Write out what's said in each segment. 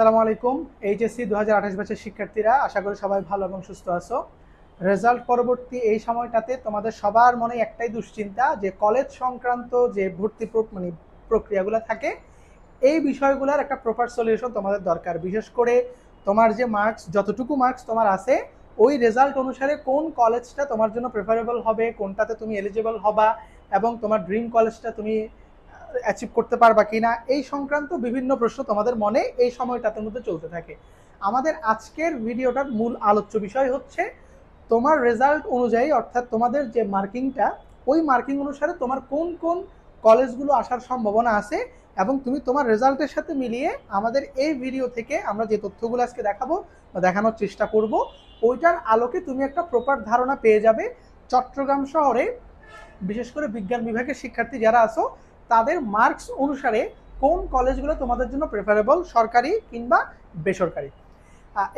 আসসালামু আলাইকুম। এইচএসসি 2028 ব্যাচের শিক্ষার্থীরা, আশা করি সবাই ভালো এবং সুস্থ আছো। রেজাল্ট পরবর্তী এই সময়টাতে তোমাদের সবার মনে একটাই দুশ্চিন্তা যে কলেজ সংক্রান্ত যে ভর্তি প্রক্রিয়াগুলো থাকে, এই বিষয়গুলোর একটা প্রপার সলিউশন তোমাদের দরকার। বিশেষ করে তোমার যে মার্কস, যতটুকু মার্কস তোমার আছে, ওই রেজাল্ট অনুসারে কোন কলেজটা তোমার জন্য প্রেফারেবল হবে, কোনটাতে তুমি এলিজিবল হবা এবং তোমার ড্রিম কলেজটা তুমি অ্যাচিভ করতে পারবা কিনা, এই সংক্রান্ত বিভিন্ন প্রশ্ন তোমাদের মনে এই সময়টার মধ্যে চলতে থাকে। আমাদের আজকের ভিডিওটার মূল আলোচ্য বিষয় হচ্ছে তোমার রেজাল্ট অনুযায়ী, অর্থাৎ তোমাদের যে মার্কিংটা, ওই মার্কিং অনুসারে তোমার কোন কোন কলেজগুলো আসার সম্ভাবনা আছে এবং তুমি তোমার রেজাল্টের সাথে মিলিয়ে আমাদের এই ভিডিও থেকে আমরা যে তথ্যগুলো আজকে দেখাবো বা দেখানোর চেষ্টা করব, ওইটার আলোকে তুমি একটা প্রপার ধারণা পেয়ে যাবে চট্টগ্রাম শহরে বিশেষ করে বিজ্ঞান বিভাগের শিক্ষার্থী যারা আছো তাদের মার্কস অনুসারে কোন কলেজগুলো তোমাদের জন্য প্রেফারেবল, সরকারি কিংবা বেসরকারি।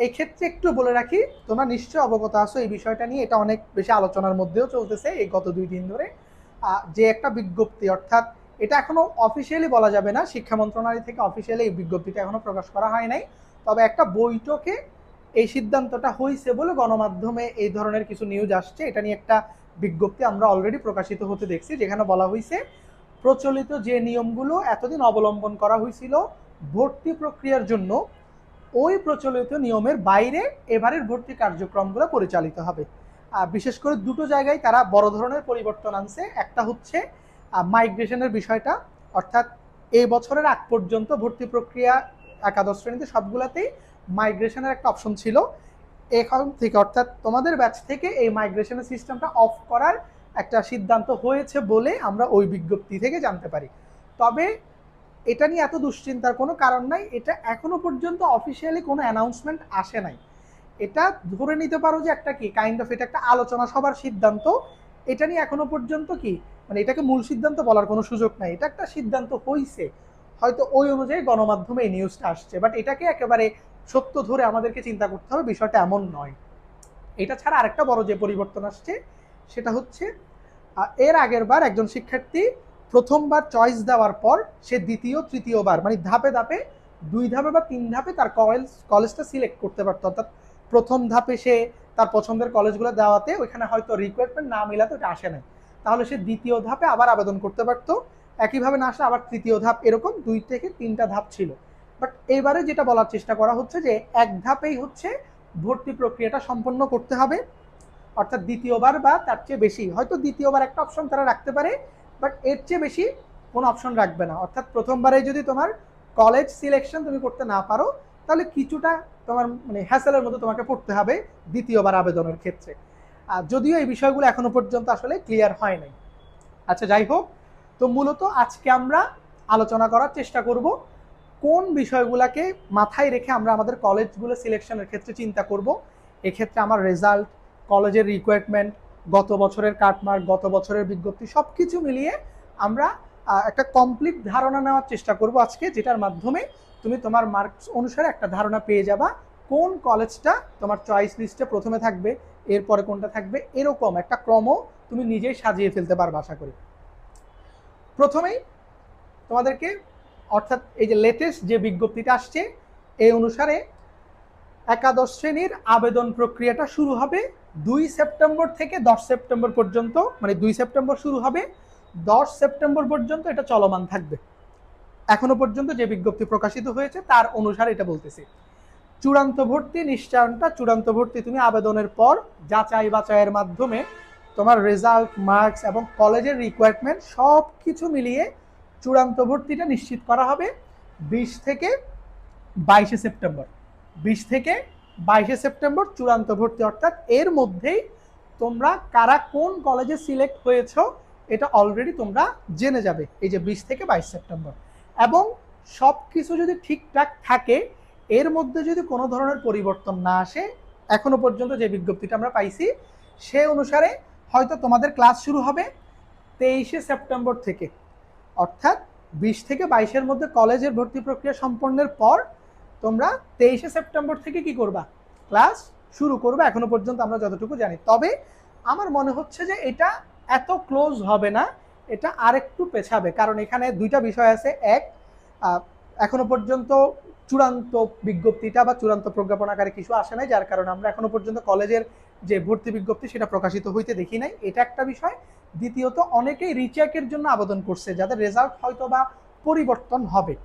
এই ক্ষেত্রে একটু বলে রাখি, তোমরা নিশ্চয়ই অবগত আছো এই বিষয়টা নিয়ে, এটা অনেক বেশি আলোচনার মধ্যেও চলতেছে এই গত 2 দিন ধরে। যে একটা বিজ্ঞপ্তি, অর্থাৎ এটা এখনো অফিসিয়ালি বলা যাবে না, শিক্ষা মন্ত্রণালয় থেকে অফিসিয়ালি এই বিজ্ঞপ্তিটা এখনো প্রকাশ করা হয় নাই, তবে একটা বৈঠকে এই সিদ্ধান্তটা হয়েছে বলে গণমাধ্যমে এই ধরনের কিছু নিউজ আসছে। এটা নিয়ে একটা বিজ্ঞপ্তি আমরা অলরেডি প্রকাশিত হতে দেখছি, যেখানে বলা হয়েছে প্রচলিত যে নিয়মগুলো এতদিন অবলম্বন করা হয়েছিল ভর্তি প্রক্রিয়ার জন্য, ওই প্রচলিত নিয়মের বাইরে এবারের ভর্তি কার্যক্রমগুলো পরিচালিত হবে। বিশেষ করে দুটো জায়গায় তারা বড় ধরনের পরিবর্তন আনছে। একটা হচ্ছে মাইগ্রেশনের বিষয়টা, অর্থাৎ এই বছরের আগ পর্যন্ত ভর্তি প্রক্রিয়া একাদশ শ্রেণীতে সবগুলোতেই মাইগ্রেশনের একটা অপশন ছিল। এখন থেকে, অর্থাৎ তোমাদের ব্যাচ থেকে এই মাইগ্রেশনের সিস্টেমটা অফ করার একটা সিদ্ধান্ত হয়েছে বলে আমরা ওই বিজ্ঞপ্তি থেকে জানতে পারি। তবে এটা নিয়ে এত দুশ্চিন্তার কোনো কারণ নাই, এটা এখনো পর্যন্ত অফিসিয়ালি কোনো অ্যানাউন্সমেন্ট আসে নাই। এটা ধরে নিতে পারো যে একটা কি কাইন্ড অফ, এটা একটা আলোচনা সভার সিদ্ধান্ত। এটা নিয়ে এখনো পর্যন্ত কি এটাকে মূল সিদ্ধান্ত বলার কোনো সুযোগ নাই, এটা একটা সিদ্ধান্ত হইছে, হয়তো ওই অনুযায়ী গণমাধ্যমে এই নিউজটা আসছে, বাট এটাকে একেবারে সত্য ধরে আমাদেরকে চিন্তা করতে হবে, বিষয়টা এমন নয়। এটা ছাড়া আরেকটা বড় যে পরিবর্তন আসছে সেটা হচ্ছে এর আগের বার একজন শিক্ষার্থী প্রথমবার চয়েস দেওয়ার পর সে দ্বিতীয় তৃতীয়বার ধাপে ধাপে 2 ধাপে বা 3 ধাপে তার কলেজটা সিলেক্ট করতে পারতো। অর্থাৎ প্রথম ধাপে সে তার পছন্দের কলেজগুলো দেওয়াতে ওইখানে হয়তো রিকোয়ারমেন্ট না মিলাতে ওটা আসে নাই, তাহলে সে দ্বিতীয় ধাপে আবার আবেদন করতে পারতো, একইভাবে না আসলে আবার তৃতীয় ধাপ, এরকম 2 থেকে 3টা ধাপ ছিল। বাট এইবারে যেটা বলার চেষ্টা করা হচ্ছে যে এক ধাপেই হচ্ছে ভর্তি প্রক্রিয়াটা সম্পন্ন করতে হবে, অর্থাৎ দ্বিতীয়বার বা তার চেয়ে বেশি, হয়তো দ্বিতীয়বার একটা অপশন তারা রাখতে পারে, বাট এর চেয়ে বেশি কোনো অপশন রাখবে না। অর্থাৎ প্রথমবারে যদি তোমার কলেজ সিলেকশন তুমি করতে না পারো, তাহলে কিছুটা তোমার হ্যাসেলের মতো তোমাকে পড়তে হবে দ্বিতীয়বার আবেদনের ক্ষেত্রে। যদিও এই বিষয়গুলো এখনো পর্যন্ত আসলে ক্লিয়ার হয় নাই। আচ্ছা, যাই হোক, তো মূলত আজকে আমরা আলোচনা করার চেষ্টা করব কোন বিষয়গুলোকে মাথায় রেখে আমরা আমাদের কলেজগুলো সিলেকশনের ক্ষেত্রে চিন্তা করব। এক্ষেত্রে আমার রেজাল্ট, কলেজের রিকোয়ারমেন্ট, গত বছরের কাটমার্ক, গত বছরের বিজ্ঞপ্তি সব কিছু মিলিয়ে আমরা একটা কমপ্লিট ধারণা নেওয়ার চেষ্টা করব আজকে, যেটার মাধ্যমে তুমি তোমার মার্কস অনুসারে একটা ধারণা পেয়ে যাবা কোন কলেজটা তোমার চয়েস লিস্টে প্রথমে থাকবে, এরপরে কোনটা থাকবে, এরকম একটা ক্রম তুমি নিজেই সাজিয়ে ফেলতে পারবে আশা করি। প্রথমেই তোমাদেরকে, অর্থাৎ এই যে লেটেস্ট যে বিজ্ঞপ্তিটা আসছে, এই অনুসারে একাদশ শ্রেণীর আবেদন প্রক্রিয়াটা শুরু হবে 2 সেপ্টেম্বর থেকে 10 সেপ্টেম্বর পর্যন্ত, 2 সেপ্টেম্বর শুরু হবে, 10 সেপ্টেম্বর পর্যন্ত এটা চলমান থাকবে। এখনো পর্যন্ত যে বিজ্ঞপ্তি প্রকাশিত হয়েছে তার অনুসারে এটা বলতেছি। চূড়ান্ত ভর্তি নিশ্চয়নটা, চূড়ান্ত ভর্তি তুমি আবেদনের পর যাচাই বাছাইয়ের মাধ্যমে তোমার রেজাল্ট, মার্কস এবং কলেজের রিকোয়ারমেন্ট সব কিছু মিলিয়ে চূড়ান্ত ভর্তিটা নিশ্চিত করা হবে 20 থেকে 22 সেপ্টেম্বর। 20 থেকে 22 সেপ্টেম্বর চূড়ান্ত ভর্তি, অর্থাৎ এর মধ্যেই তোমরা কারা কোন কলেজে সিলেক্ট হয়েছ এটা অলরেডি তোমরা জেনে যাবে এই যে 20 থেকে 22 সেপ্টেম্বর। এবং সব কিছু যদি ঠিকঠাক থাকে, এর মধ্যে যদি কোনো ধরনের পরিবর্তন না আসে, এখনো পর্যন্ত যে বিজ্ঞপ্তিটা আমরা পাইছি সে অনুসারে হয়তো তোমাদের ক্লাস শুরু হবে 23 সেপ্টেম্বর থেকে, অর্থাৎ 20 থেকে 22-এর মধ্যে কলেজের ভর্তি প্রক্রিয়া সম্পন্নের পর তোমরা 23 সেপ্টেম্বর থেকে কি করবা, ক্লাস শুরু করবে, এখনো পর্যন্ত আমরা যতটুকু জানি। তবে আমার মনে হচ্ছে যে এটা এত ক্লোজ হবে না, এটা আরেকটু পেছাবে, কারণ এখানে দুইটা বিষয় আছে। এক, এখনো পর্যন্ত চূড়ান্ত বিজ্ঞপ্তিটা বা চূড়ান্ত প্রজ্ঞাপন আকারে কিছু আসে নাই, যার কারণে আমরা এখনো পর্যন্ত কলেজের যে ভর্তি বিজ্ঞপ্তি সেটা প্রকাশিত হইতে দেখি নাই, এটা একটা বিষয়। দ্বিতীয়ত অনেকেই রিচেকের জন্য আবেদন করছে, যাদের রেজাল্ট হয়তো বা পরিবর্তন হবে,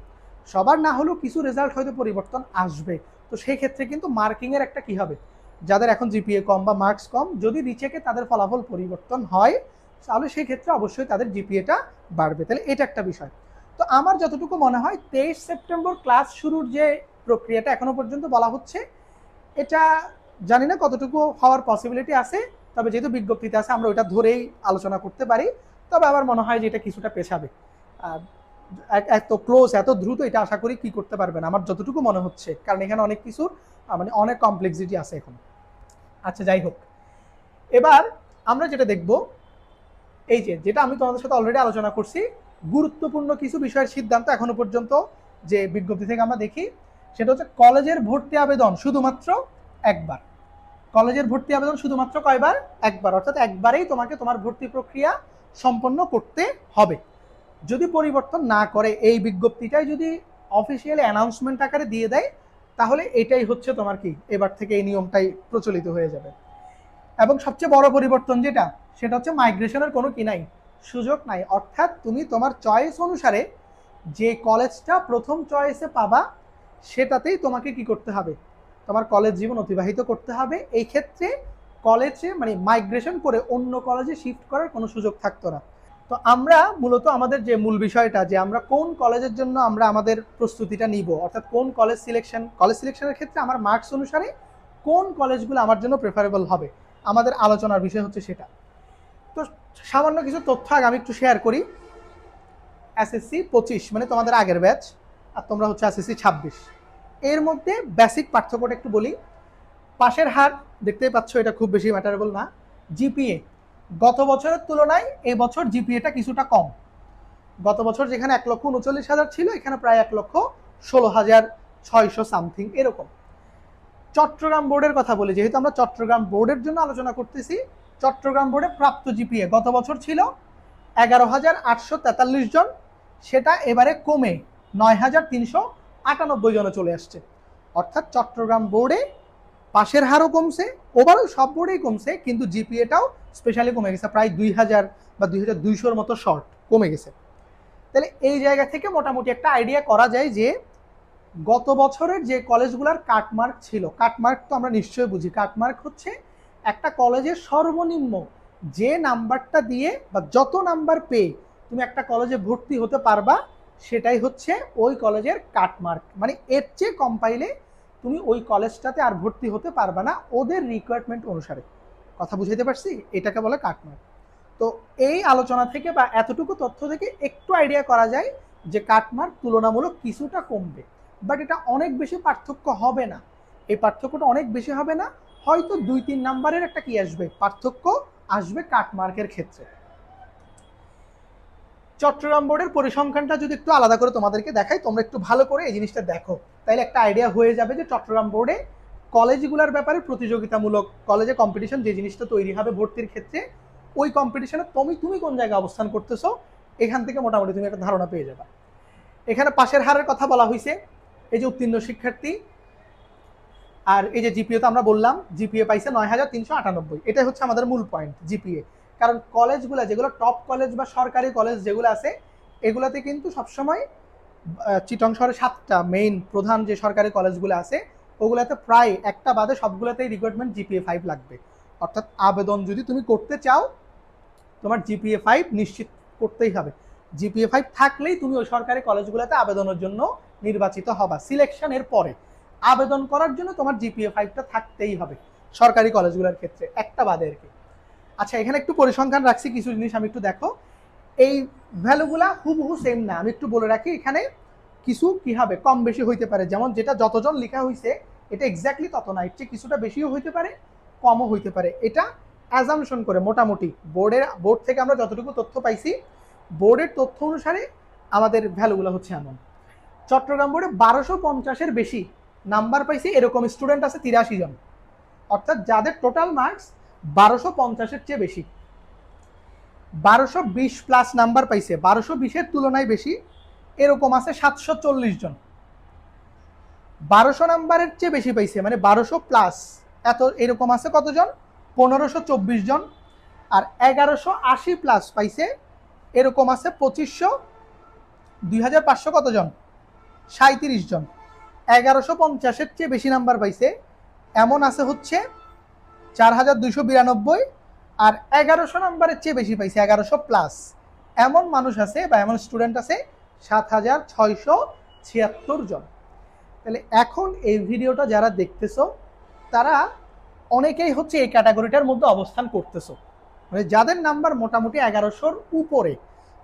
সবার না হলেও কিছু রেজাল্ট হয়তো পরিবর্তন আসবে। তো সেই ক্ষেত্রে কিন্তু মার্কিংয়ের একটা কি হবে, যাদের এখন জিপিএ কম বা মার্কস কম, যদি রিচেকে তাদের ফলাফল পরিবর্তন হয় তাহলে সেই ক্ষেত্রে অবশ্যই তাদের জিপিএটা বাড়বে। তাহলে এটা একটা বিষয়। তো আমার যতটুকু মনে হয় 23 সেপ্টেম্বর ক্লাস শুরুর যে প্রক্রিয়াটা এখনো পর্যন্ত বলা হচ্ছে, এটা জানি না কতটুকু হওয়ার পসিবিলিটি আছে, তবে যেহেতু বিজ্ঞপ্তিতে আছে আমরা ওইটা ধরেই আলোচনা করতে পারি। তবে আমার মনে হয় যে এটা কিছুটা পেছাবে, এত ক্লোজ এত দ্রুত এটা আশা করি কি করতে পারবে না আমার যতটুকু মনে হচ্ছে, কারণ এখানে অনেক কিছুর মানে অনেক কমপ্লেক্সিটি আছে এখন। আচ্ছা যাই হোক, এবার আমরা যেটা দেখব, এই যে যেটা আমি তোমাদের সাথে অলরেডি আলোচনা করছি, গুরুত্বপূর্ণ কিছু বিষয়ের সিদ্ধান্ত এখনো পর্যন্ত যে বিজ্ঞপ্তি থেকে আমরা দেখি, সেটা হচ্ছে কলেজের ভর্তি আবেদন শুধুমাত্র একবার। কলেজের ভর্তি আবেদন শুধুমাত্র কয়বার? একবার, অর্থাৎ একবারেই তোমাকে তোমার ভর্তি প্রক্রিয়া সম্পন্ন করতে হবে। যদি পরিবর্তন না করে, এই বিজ্ঞপ্তিটাই যদি অফিসিয়ালি অ্যানাউন্সমেন্ট আকারে দিয়ে দেয়, তাহলে এটাই হচ্ছে তোমার কি, এবার থেকে এই নিয়মটাই প্রচলিত হয়ে যাবে। এবং সবচেয়ে বড় পরিবর্তন যেটা, সেটা হচ্ছে মাইগ্রেশনের কোনো কি নাই, সুযোগ নাই। অর্থাৎ তুমি তোমার চয়েস অনুসারে যে কলেজটা প্রথম চয়েসে পাবা সেটাতেই তোমাকে কি করতে হবে, তোমার কলেজ জীবন অতিবাহিত করতে হবে। এই ক্ষেত্রে কলেজে মানে মাইগ্রেশন করে অন্য কলেজে শিফট করার কোনো সুযোগ থাকতো না। তো আমরা মূলত আমাদের যে মূল বিষয়টা, যে আমরা কোন কলেজের জন্য আমরা আমাদের প্রস্তুতিটা নিব, অর্থাৎ কোন কলেজ সিলেকশনের ক্ষেত্রে আমার মার্কস অনুসারে কোন কলেজগুলো আমার জন্য প্রেফারেবল হবে, আমাদের আলোচনার বিষয় হচ্ছে সেটা। তো সামান্য কিছু তথ্য আগে আমি একটু শেয়ার করি। এসএসসি 25 মানে তোমাদের আগের ব্যাচ, আর তোমরা হচ্ছে এসএসসি 26, এর মধ্যে বেসিক পার্থক্যটা একটু বলি। পাশের হার দেখতেই পাচ্ছ, এটা খুব বেশি ম্যাটারেবল না। জিপিএ গত বছরের তুলনায় এই বছর জিপিএটা কিছুটা কম। গত বছর যেখানে 1,39,000 ছিল, এখানে প্রায় 1,16,600 সামথিং এরকম। চট্টগ্রাম বোর্ডের কথা বলি, যেহেতু আমরা চট্টগ্রাম বোর্ডের জন্য আলোচনা করতেছি, চট্টগ্রাম বোর্ডে প্রাপ্ত জিপিএ গত বছর ছিল 11,843 জন, সেটা এবারে কমে 9,398 জনে চলে আসছে। অর্থাৎ চট্টগ্রাম বোর্ডে পাশের হারও কমছে, ওভারঅল সব বোর্ডেই কমছে, কিন্তু জিপিএটাও স্পেশালি কমে গেছে, প্রায় 2,000 বা 2,200-র মতো শর্ট কমে গেছে। তাহলে এই জায়গা থেকে মোটামুটি একটা আইডিয়া করা যায় যে গত বছরের যে কলেজগুলোর কাটমার্ক ছিল, কাটমার্ক তো আমরা নিশ্চয়ই বুঝি, কাটমার্ক হচ্ছে একটা কলেজের সর্বনিম্ন যে নাম্বারটা দিয়ে বা যত নাম্বার পেয়ে তুমি একটা কলেজে ভর্তি হতে পারবা, সেটাই হচ্ছে ওই কলেজের কাটমার্ক। মানে এর চেয়ে কম পাইলে তুমি ওই কলেজটাতে আর ভর্তি হতে পারবা না ওদের রিকোয়ারমেন্ট অনুসারে। কথা বুঝাইতে পারছি? এটাকে বলে কাটমার্ক। তো এই আলোচনা থেকে বা এতটুকু তথ্য থেকে একটু আইডিয়া করা যায় যে কাটমার্ক তুলনামূলক কিছুটা কমবে, বাট এটা অনেক বেশি পার্থক্য হবে না। এই পার্থক্যটা অনেক বেশি হবে না, হয়তো 2-3 নাম্বারের একটা কি আসবে, পার্থক্য আসবে কাটমার্কের ক্ষেত্রে। চট্টগ্রাম বোর্ডের পরিসংখ্যানটা যদি একটু আলাদা করে তোমাদেরকে দেখাই, তোমরা একটু ভালো করে এই জিনিসটা দেখো, তাইলে একটা আইডিয়া হয়ে যাবে যে চট্টগ্রাম বোর্ডে কলেজগুলোর ব্যাপারে প্রতিযোগিতামূলক কলেজে কম্পিটিশন যে জিনিসটা তৈরি হবে ভর্তির ক্ষেত্রে, ওই কম্পিটিশনে তুমি কোন জায়গায় অবস্থান করতেছো, এখান থেকে মোটামুটি তুমি একটা ধারণা পেয়ে যাবে। এখানে পাশের হারের কথা বলা হয়েছে, এই যে উত্তীর্ণ শিক্ষার্থী, আর এই যে জিপিএ তো আমরা বললাম, জিপিএ পাইছে 9,398, এটাই হচ্ছে আমাদের মূল পয়েন্ট জিপিএ। কারণ কলেজগুলো যেগুলো টপ কলেজ বা সরকারি কলেজ যেগুলো আছে, এগুলোতে কিন্তু সবসময় চিটং শহরে 7টা মেইন প্রধান যে সরকারি কলেজগুলো আছে, ওগুলোতে প্রায় একটা বাদে সবগুলোতেই রিকোয়ারমেন্ট জিপিএ 5 লাগবে। অর্থাৎ আবেদন যদি তুমি করতে চাও, তোমার জিপিএ 5 নিশ্চিত করতেই হবে। জিপিএ 5 থাকলেই তুমি ওই সরকারি কলেজগুলোতে আবেদনের জন্য নির্বাচিত হবা। সিলেকশনের পরে আবেদন করার জন্য তোমার জিপিএ 5টা থাকতেই হবে সরকারি কলেজগুলোর ক্ষেত্রে, একটা বাদে আর কি। আচ্ছা, এখানে একটু পরিসংখ্যান রাখছি, কিছু জিনিস আমি একটু দেখো। এই ভ্যালুগুলা হুবহু সেম না, আমি একটু বলে রাখি, এখানে কিছু কি হবে কম বেশি হইতে পারে। যেমন যেটা যতজন লেখা হয়েছে এটা এক্স্যাক্টলি তত না, এর চেয়ে কিছুটা বেশিও হইতে পারে, কমও হইতে পারে। এটা অ্যাজামশন করে মোটামুটি বোর্ড থেকে আমরা যতটুকু তথ্য পাইছি, বোর্ডের তথ্য অনুসারে আমাদের ভ্যালুগুলো হচ্ছে এমন। চট্টগ্রাম বোর্ডে 1250-এর বেশি নাম্বার পাইছে এরকম স্টুডেন্ট আছে 83 জন, অর্থাৎ যাদের টোটাল মার্কস 1250-এর চেয়ে বেশি। 1220 প্লাস নাম্বার পাইছে, 1220-এর তুলনায় বেশি এরকম আছে 740 জন। 1200 নাম্বারের চেয়ে বেশি পাইছে, মানে 1200 প্লাস এত এরকম আছে কতজন, 1524 জন। আর 1180 প্লাস পাইছে এরকম আছে 2500, 2500 কতজন, 37 জন। 1150-এর চেয়ে বেশি নাম্বার পাইছে এমন আছে হচ্ছে 4292। আর 1100 নাম্বারের চেয়ে বেশি পাইছে 1100 প্লাস এমন মানুষ আছে বা এমন স্টুডেন্ট আছে 7676 জন। তাহলে এখন এই ভিডিওটা যারা দেখতেছো তারা অনেকেই হচ্ছে এই ক্যাটাগরিটার মধ্যে অবস্থান করতেছো, মানে যাদের নাম্বার মোটামুটি 1100-র উপরে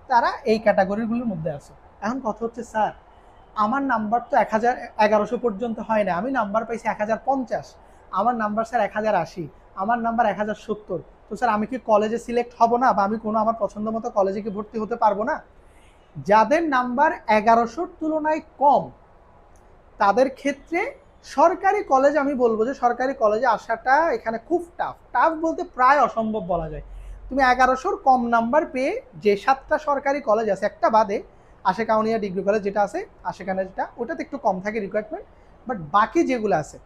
তারা এই ক্যাটাগরিগুলোর মধ্যে আছে। এখন কথা হচ্ছে স্যার আমার নাম্বার তো 1100 পর্যন্ত হয় না, আমি নাম্বার পাইছি 1050, আমার নাম্বার স্যার 1080, আমার নাম্বার 1070, তো স্যার আমি কি কলেজে সিলেক্ট হব না বা আমি কোনো আমার পছন্দ মতো কলেজে কি ভর্তি হতে পারবো না? যাদের নাম্বার 1100-র তুলনায় কম তাদের ক্ষেত্রে সরকারি কলেজ, আমি বলবো যে সরকারি কলেজে আসাটা এখানে খুব টাফ। টাফ বলতে প্রায় অসম্ভব বলা যায়। তুমি 1100-র কম নাম্বার পেয়ে যে 7টা সরকারি কলেজ আছে, একটা বাদে আশেক আউনিয়া ডিগ্রি কলেজ যেটা আছে আশেকানে, যেটা ওটাতে একটু কম থাকে রিকোয়ারমেন্ট, বাট বাকি যেগুলো আছে,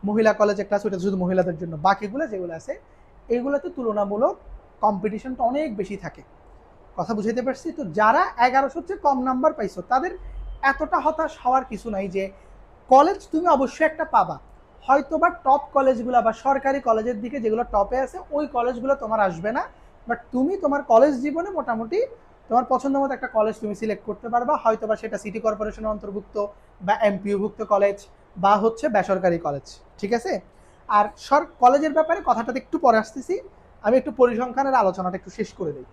মহিলা কলেজ একটা আছে ওটা শুধু মহিলাদের জন্য, বাকিগুলো যেগুলো আছে এইগুলোতে তুলনামূলক কম্পিটিশনটা অনেক বেশি থাকে। কথা বুঝাইতে পারছি? তো যারা 1100-র চেয়ে কম নাম্বার পাইছো তাদের এতটা হতাশ হওয়ার কিছু নাই। যে কলেজ তুমি অবশ্যই একটা পাবা, হয়তো বা টপ কলেজগুলো বা সরকারি কলেজের দিকে যেগুলো টপে আছে ওই কলেজগুলো তোমার আসবে না, বাট তুমি তোমার কলেজ জীবনে মোটামুটি তোমার পছন্দ মতো একটা কলেজ তুমি সিলেক্ট করতে পারবা, হয়তো বা সেটা সিটি কর্পোরেশনের অন্তর্ভুক্ত বা এমপিওভুক্ত কলেজ বা হচ্ছে বেসরকারি কলেজ। ঠিক আছে? আর কলেজের ব্যাপারে কথাটাতে একটু পরে আসতেছি, আমি একটু পরিসংখ্যানের আলোচনাটা একটু শেষ করে দিই।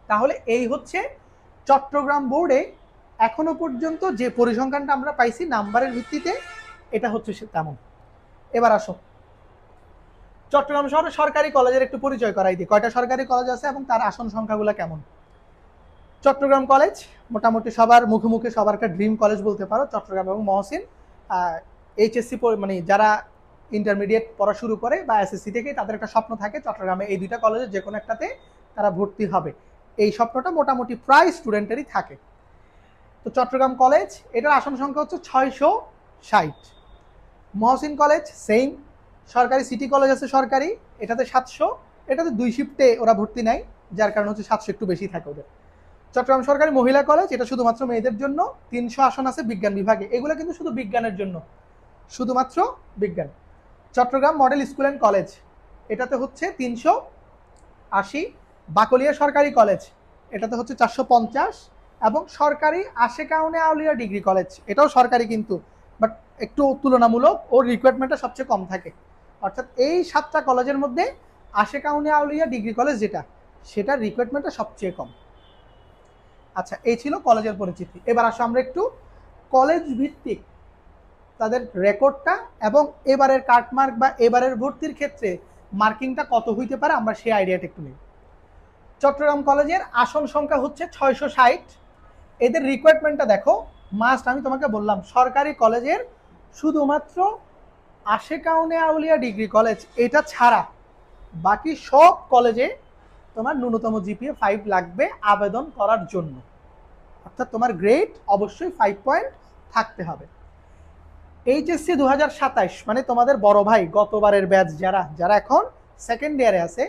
তাহলে এই হচ্ছে চট্টগ্রাম বোর্ডে এখনো পর্যন্ত যে পরিসংখ্যানটা আমরা পাইছি নাম্বারের ভিত্তিতে, এটা হচ্ছে তেমন। এবার আসো চট্টগ্রাম শহরে সরকারি কলেজের একটু পরিচয় করাই দিই, কয়টা সরকারি কলেজ আছে এবং তার আসন সংখ্যাগুলো কেমন। চট্টগ্রাম কলেজ মোটামুটি সবার মুখে মুখে সবার একটা ড্রিম কলেজ বলতে পারো, চট্টগ্রাম এবং মহসিন। এইচএসসি মানে যারা ইন্টারমিডিয়েট পড়া শুরু করে বা এসএসসি থেকে তাদের একটা স্বপ্ন থাকে চট্টগ্রামে এই দুইটা কলেজের যে কোনো একটাতে তারা ভর্তি হবে, এই স্বপ্নটা মোটামুটি প্রায় স্টুডেন্টেরই থাকে। তো চট্টগ্রাম কলেজ এটার আসন সংখ্যা হচ্ছে 660। মহসিন কলেজ সেম, সরকারি সিটি কলেজ আছে সরকারি, এটাতে 700, এটাতে 2 শিফটে ওরা ভর্তি নেয় যার কারণে হচ্ছে 700 একটু বেশি থাকে ওদের। চট্টগ্রাম সরকারি মহিলা কলেজ এটা শুধুমাত্র মেয়েদের জন্য, 300 আসন আছে বিজ্ঞান বিভাগে, এগুলো কিন্তু শুধু বিজ্ঞানের জন্য, শুধুমাত্র বিজ্ঞান। Chittagong model school and college এটাতে হচ্ছে 380। বাকলিয়া সরকারি কলেজ এটাতে হচ্ছে 450, এবং সরকারি আশেক আউলিয়া ডিগ্রি কলেজ এটাও সরকারি কিন্তু বাট একটু তুলনামূলক ওর রিকোয়ারমেন্টটা সবচেয়ে কম থাকে। অর্থাৎ এই 7টা কলেজের মধ্যে আশেক আউলিয়া ডিগ্রি কলেজ যেটা সেটার রিকোয়ারমেন্টটা সবচেয়ে কম। আচ্ছা, এই ছিল কলেজের পরিচিতি। এবার আসো আমরা একটু কলেজ ভিত্তিক তাদের রেকর্ডটা এবং এবারের কাটমার্ক বা এবারের ভর্তির ক্ষেত্রে মার্কিংটা কত হইতে পারে আমরা সেই আইডিয়াটা একটু নিই। চট্টগ্রাম কলেজের আসন সংখ্যা হচ্ছে 660। এদের রিকোয়ারমেন্টটা দেখো, মাস্ট আমি তোমাকে বললাম সরকারি কলেজের শুধুমাত্র আশেক আউলিয়া ডিগ্রি কলেজ এটা ছাড়া বাকি সব কলেজে তোমার ন্যূনতম জিপিএ 5 লাগবে আবেদন করার জন্য, অর্থাৎ তোমার গ্রেড অবশ্যই 5 পয়েন্ট থাকতে হবে। এইচএসসি 2027 মানে তোমাদের বড় ভাই গতবারের ব্যাচ যারা যারা এখন সেকেন্ড ইয়ারে আছে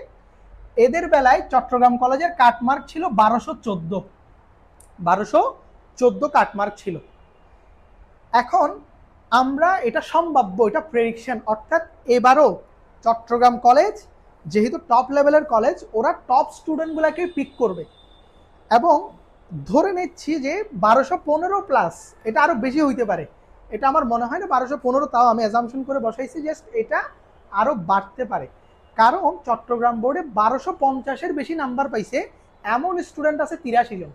এদের বেলায় চট্টগ্রাম কলেজের কাটমার্ক ছিল 1214 কাটমার্ক ছিল। এখন আমরা এটা সম্ভাব্য, এটা প্রেডিকশন, অর্থাৎ এবারও চট্টগ্রাম কলেজ যেহেতু টপ লেভেলের কলেজ ওরা টপ স্টুডেন্টগুলোকে পিক করবে, এবং ধরে নিচ্ছি যে 1215 প্লাস, এটা আরও বেশি হইতে পারে, এটা আমার মনে হয় না 1215, তাও আমি অ্যাজাম্পশন করে বসাইছি জাস্ট এটা আরও বাড়তে পারে। কারণ চট্টগ্রাম বোর্ডে 1250-এর বেশি নাম্বার পাইছে এমন স্টুডেন্ট আছে 83 জন।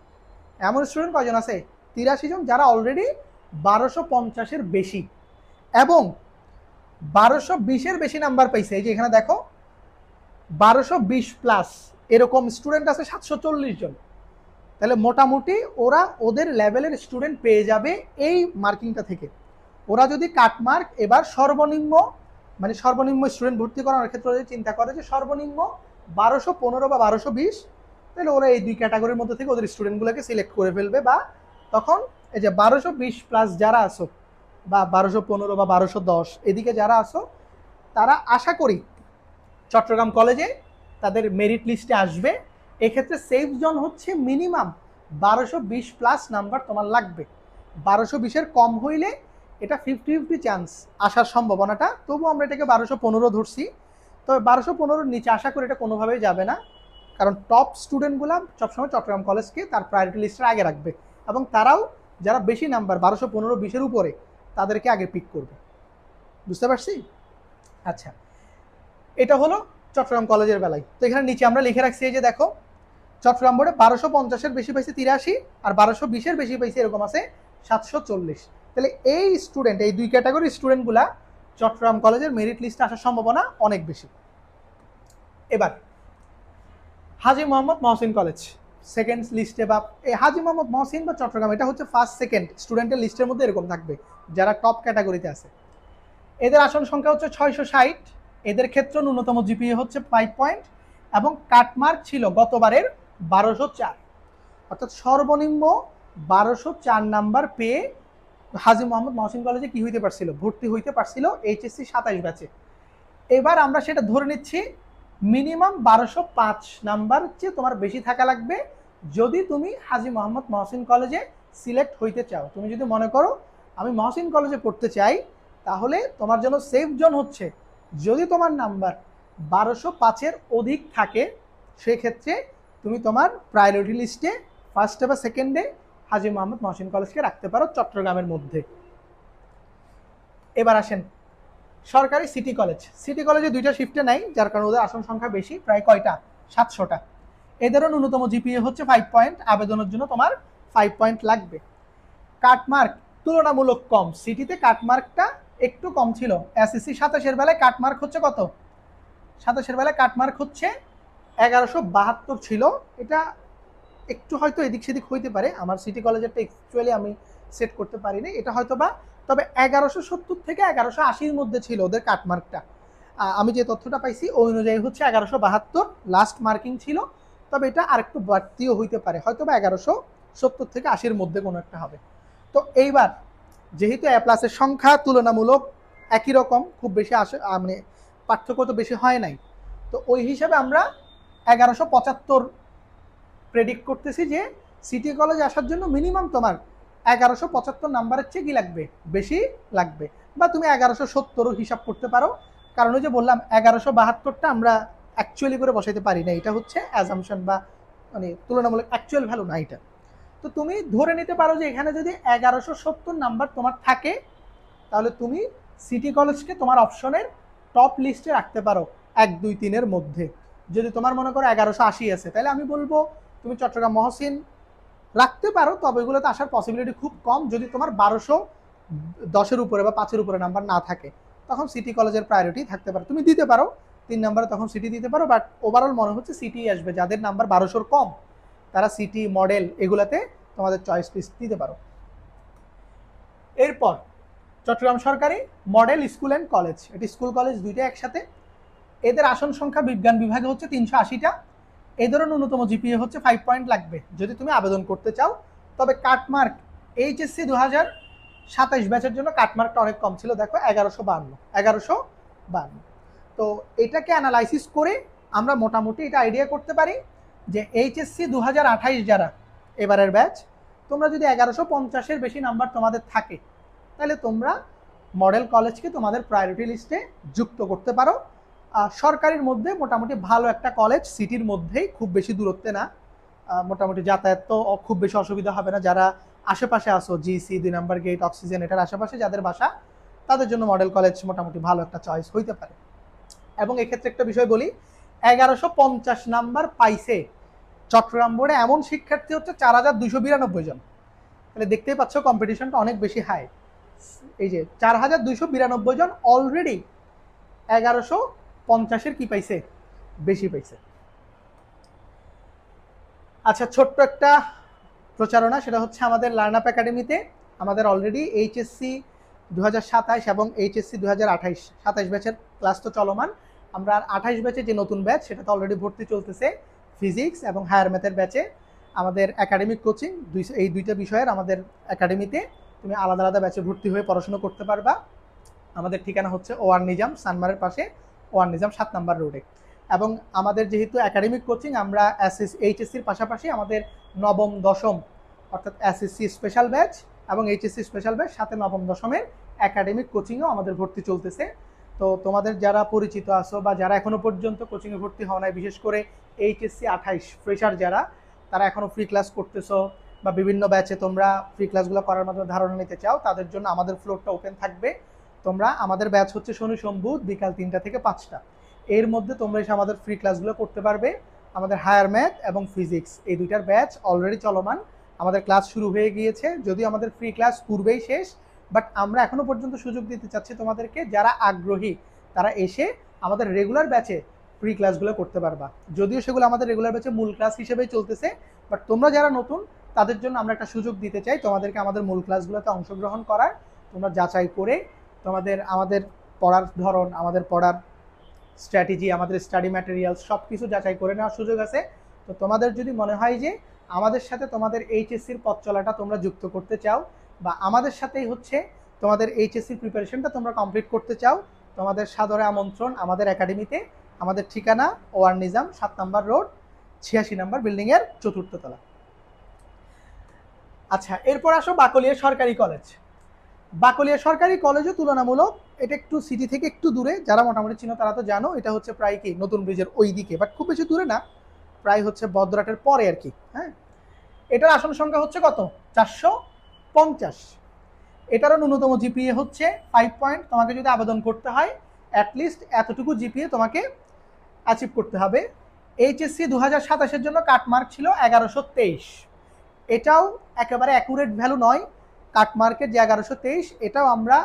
এমন স্টুডেন্ট কয়জন আছে? 83 জন, যারা অলরেডি 1250-এর বেশি এবং 1220-এর বেশি নাম্বার পাইছে। এই যে এখানে দেখো 1220 প্লাস এরকম স্টুডেন্ট আছে 740 জন। তাহলে মোটামুটি ওরা ওদের লেভেলের স্টুডেন্ট পেয়ে যাবে এই মার্কিংটা থেকে। ওরা যদি কাটমার্ক এবার সর্বনিম্ন মানে সর্বনিম্ন স্টুডেন্ট ভর্তি করানোর ক্ষেত্রে যদি চিন্তা করে যে সর্বনিম্ন 1215 বা 1220, তাহলে ওরা এই দুই ক্যাটাগরির মধ্যে থেকে ওদের স্টুডেন্টগুলোকে সিলেক্ট করে ফেলবে, বা তখন এই যে 1220 প্লাস যারা আসো বা 1215 বা 1210 এদিকে যারা আসো তারা আশা করি চট্টগ্রাম কলেজে তাদের মেরিট লিস্টে আসবে। এক্ষেত্রে সেফ জোন হচ্ছে মিনিমাম 1220+ নাম্বার তোমার লাগবে। 1220-এর কম হইলে এটা 50-50 চান্স আসার সম্ভাবনাটা, তবু আমরা এটাকে 1215 ধরছি। তবে 1215-র নিচে আশা করি এটা কোনোভাবেই যাবে না, কারণ টপ স্টুডেন্টগুলো সবসময় চট্টগ্রাম কলেজকে তার প্রায়োরিটি লিস্টের আগে রাখবে, এবং তারাও যারা বেশি নাম্বার 1215-20-এর উপরে তাদেরকে আগে পিক করবে। বুঝতে পারছি? আচ্ছা, এটা হলো চট্টগ্রাম কলেজের বেলায়। তো এখানে নিচে আমরা লিখে রাখছি, এই যে দেখো, চট্টগ্রাম বোর্ডে 1250-এর বেশি পাইছে 83, আর 1220-এর বেশি পাইছে এরকম আছে 740। তাহলে এই স্টুডেন্ট, এই দুই ক্যাটাগরি স্টুডেন্টগুলা চট্টগ্রাম কলেজের মেরিট লিস্টে আসার সম্ভাবনা অনেক বেশি। এবার হাজী মোহাম্মদ মহসিন কলেজ সেকেন্ড লিস্টে, বা এই হাজী মোহাম্মদ মহসিন বা চট্টগ্রাম, এটা হচ্ছে ফার্স্ট সেকেন্ড স্টুডেন্টের লিস্টের মধ্যে এরকম থাকবে যারা টপ ক্যাটাগরিতে আছে। এদের আসন সংখ্যা হচ্ছে 660। এদের ক্ষেত্রে ন্যূনতম জিপিএ হচ্ছে 5 পয়েন্ট, এবং কাটমার্ক ছিল গতবারের 1204, অর্থাৎ সর্বনিম্ন 1204 নাম্বার পেয়ে হাজী মোহাম্মদ মহসিন কলেজে কি হইতে পারছিল, ভর্তি হইতে পারছিল এইচএসসি 27 ব্যাচে। এবার আমরা সেটা ধরে নিচ্ছি মিনিমাম 1205 নাম্বার চেয়ে তোমার বেশি থাকা লাগবে যদি তুমি হাজী মোহাম্মদ মহসিন কলেজে সিলেক্ট হইতে চাও। তুমি যদি মনে করো আমি মহসিন কলেজে পড়তে চাই, তাহলে তোমার জন্য সেফ জোন হচ্ছে যদি তোমার নাম্বার 1205-এর অধিক থাকে, সেক্ষেত্রে তুমি তোমার প্রায়োরিটি লিস্টে ফার্স্টে বা সেকেন্ডে হাজী মোহাম্মদ মহসিন কলেজকে রাখতে পারো চট্টগ্রামের মধ্যে। এবার আসেন সরকারি সিটি কলেজ। সিটি কলেজে দুইটা শিফটে নাই, যার কারণে ওদের আসন সংখ্যা বেশি, প্রায় কয়টা, 700টা। এদেরও ন্যূনতম জিপিএ হচ্ছে 5 পয়েন্ট, আবেদনের জন্য তোমার 5 পয়েন্ট লাগবে। কাটমার্ক তুলনামূলক কম, সিটিতে কাটমার্কটা একটু কম ছিল। এসএসসি 27-এর বেলায় কাটমার্ক হচ্ছে কত, 27-এর বেলায় কাটমার্ক হচ্ছে 1172 ছিল। এটা একটু হয়তো এদিক সেদিক হইতে পারে, আমার সিটি কলেজেরটা অ্যাকচুয়ালি আমি সেট করতে পারিনি, এটা হয়তো বা, তবে 1170 থেকে 1180-র মধ্যে ছিল ওদের কাটমার্কটা। আমি যে তথ্যটা পাইছি ওই অনুযায়ী হচ্ছে 1172 লাস্ট মার্কিং ছিল, তবে এটা আরেকটু বাড়তিও হইতে পারে, হয়তো বা 1170 থেকে 80-র মধ্যে কোনো একটা হবে। তো এইবার যেহেতু এ প্লাসের সংখ্যা তুলনামূলক একই রকম, খুব বেশি আসে, মানে পার্থক্য তো বেশি হয় নাই, তো ওই হিসাবে আমরা 1175 প্রেডিক্ট করতেছি যে সিটি কলেজে আসার জন্য মিনিমাম তোমার 1175 নাম্বারের চেয়ে কি লাগবে, বেশি লাগবে। বা তুমি 1170-ও হিসাব করতে পারো, কারণ ওই যে বললাম 1172টা আমরা অ্যাকচুয়ালি করে বসাইতে পারি না, এটা হচ্ছে অ্যাজাম্পশন বা মানে তুলনামূলক অ্যাকচুয়াল ভ্যালু না এটা। তো তুমি ধরে নিতে পারো যে এখানে যদি 1170 নাম্বার তোমার থাকে, তাহলে তুমি সিটি কলেজকে তোমার অপশনের টপ লিস্টে রাখতে পারো 1, 2, 3-এর মধ্যে। যদি তোমার মনে করো 1180 আছে, তাহলে আমি বলবো তুমি চট্টগ্রাম মহসিন রাখতে পারো, তবে এগুলোতে আসার পসিবিলিটি খুব কম। যদি তোমার 1210-এর উপরে বা 5-এর উপরে নাম্বার না থাকে, তখন সিটি কলেজের প্রায়োরিটি থাকতে পারে, তুমি দিতে পারো 3 নাম্বারে, তখন সিটি দিতে পারো। বাট ওভারঅল মনে হচ্ছে সিটি আসবে, যাদের নাম্বার 1200-র কম তারা সিটি, মডেল এগুলাতে তোমাদের চয়েস লিস্ট দিতে পারো। এরপর চট্টগ্রাম সরকারি মডেল স্কুল অ্যান্ড কলেজ, এটি স্কুল কলেজ দুইটা একসাথে। এদের আসন সংখ্যা বিজ্ঞান বিভাগে হচ্ছে 380টা। এদেরও ন্যূনতম জিপিএ হচ্ছে 5 পয়েন্ট লাগবে যদি তুমি আবেদন করতে চাও। তবে কাটমার্ক এইচএসসি 2027 ব্যাচের জন্য কাটমার্কটা অনেক কম ছিল, দেখো 1152। তো এটাকে অ্যানালাইসিস করে আমরা মোটামুটি এটা আইডিয়া করতে পারি যে এইচএসসি 2028 যারা এবারের ব্যাচ, তোমরা যদি 1150-এর বেশি নাম্বার তোমাদের থাকে, তাহলে তোমরা মডেল কলেজকে তোমাদের প্রায়োরিটি লিস্টে যুক্ত করতে পারো। সরকারির মধ্যে মোটামুটি ভালো একটা কলেজ, সিটির মধ্যেই, খুব বেশি দূরত্বে না, মোটামুটি যাতায়াত তো খুব বেশি অসুবিধা হবে না। যারা আশেপাশে আসো, জিসি 2 নম্বর গেট, অক্সিজেন, এটার আশেপাশে যাদের বাসা, তাদের জন্য মডেল কলেজ মোটামুটি ভালো একটা চয়েস হইতে পারে। এবং এক্ষেত্রে একটা বিষয় বলি, 1150 নাম্বার পাইছে চট্টগ্রাম বোর্ডে এমন শিক্ষার্থী হচ্ছে 4292 জন। তাহলে দেখতেই পাচ্ছ কম্পিটিশনটা অনেক বেশি হাই। এই যে 4292 জন অলরেডি 1150-এর কি পাইছে, বেশি পাইছে। আচ্ছা, ছোট্ট একটা প্রচারণা, সেটা হচ্ছে আমাদের লার্নআপ একাডেমিতে আমাদের অলরেডি এইচএসসি 2027 এবং এইচএসসি 2028 ব্যাচের ক্লাস তো চলমান। আমরা 28 ব্যাচে যে নতুন ব্যাচ, সেটাতে অলরেডি ভর্তি চলতেছে ফিজিক্স এবং হায়ার ম্যাথের ব্যাচে। আমাদের একাডেমিক কোচিং এই দুইটা বিষয়ের আমাদের একাডেমিতে তুমি আলাদা আলাদা ব্যাচে ভর্তি হয়ে পড়াশোনা করতে পারবা। আমাদের ঠিকানা হচ্ছে ওয়ার নিজাম, সানমারের পাশে ওয়ার নিজাম 7 নম্বর রোডে। এবং আমাদের যেহেতু একাডেমিক কোচিং, আমরা এইচএসসির পাশাপাশি আমাদের নবম দশম অর্থাৎ এসএসসি স্পেশাল ব্যাচ এবং এইচএসসি স্পেশাল ব্যাচ, সাথে নবম দশমের একাডেমিক কোচিংও আমাদের ভর্তি চলতেছে। তো তোমাদের যারা পরিচিত আছো বা যারা এখনো পর্যন্ত কোচিংয়ে ভর্তি হওয়া নাই, বিশেষ করে এইচএসসি 28 ফ্রেশার যারা, তারা এখনো ফ্রি ক্লাস করতেছো বা বিভিন্ন ব্যাচে তোমরা ফ্রি ক্লাসগুলো করার মাধ্যমে ধারণা নিতে চাও, তাদের জন্য আমাদের ফ্লোরটা ওপেন থাকবে। তোমরা, আমাদের ব্যাচ হচ্ছে শনি সোম বুধ বিকাল 3টা থেকে 5টা, এর মধ্যে তোমরা এসে আমাদের ফ্রি ক্লাসগুলো করতে পারবে। আমাদের হায়ার ম্যাথ এবং ফিজিক্স এই দুইটার ব্যাচ অলরেডি চলমান, আমাদের ক্লাস শুরু হয়ে গিয়েছে। যদিও আমাদের ফ্রি ক্লাস পূর্বেই শেষ, বাট আমরা এখনো পর্যন্ত সুযোগ দিতে চাচ্ছি তোমাদেরকে, যারা আগ্রহী তারা এসে আমাদের রেগুলার ব্যাচে ফ্রি ক্লাসগুলো করতে পারবা। যদিও সেগুলো আমাদের রেগুলার ব্যাচে মূল ক্লাস হিসেবেই চলতেছে, বাট তোমরা যারা নতুন তাদের জন্য আমরা একটা সুযোগ দিতে চাই তোমাদেরকে আমাদের মূল ক্লাসগুলোতে অংশগ্রহণ করার। তোমরা যাচাই করে আমাদের পড়ার ধরন, আমাদের পড়ার স্ট্র্যাটেজি, আমাদের স্টাডি ম্যাটেরিয়ালস সব কিছু যাচাই করে নেওয়ার সুযোগ আছে। তো তোমাদের যদি মনে হয় যে আমাদের সাথে তোমাদের এইচএসসির পথ চলাটা তোমরা যুক্ত করতে চাও, বা আমাদের সাথেই হচ্ছে তোমাদের এইচএসসির প্রিপারেশনটা তোমরা কমপ্লিট করতে চাও, তোমাদের সাদরে আমন্ত্রণ আমাদের একাডেমিতে। আমাদের ঠিকানা ওয়ার নিজাম 7 নম্বর রোড 86 নম্বর বিল্ডিংয়ের 4র্থ তলা। আচ্ছা, এরপর আসো বাকলিয়া সরকারি কলেজ। বাকলিয়া সরকারি কলেজও তুলনামূলক, এটা একটু সিটি থেকে একটু দূরে, যারা মোটামুটি চিনো তারা তো জানো, এটা হচ্ছে প্রায় কি নতুন ব্রিজের ওই দিকে, বাট খুব বেশি দূরে না, প্রায় হচ্ছে বদ্রাটের পরে আর কি। হ্যাঁ, এটার আসন সংখ্যা হচ্ছে কত? 450। এটারও ন্যূনতম জিপিএ হচ্ছে 5 পয়েন্ট। তোমাকে যদি আবেদন করতে হয় অ্যাটলিস্ট এতটুকু জিপিএ তোমাকে অ্যাচিভ করতে হবে। এইচএসসি 2027-এর জন্য কাটমার্ক ছিল 1123। এটাও একেবারে অ্যাকুরেট ভ্যালু নয়, কাটমার্কের যে 1123, এটাও আমরা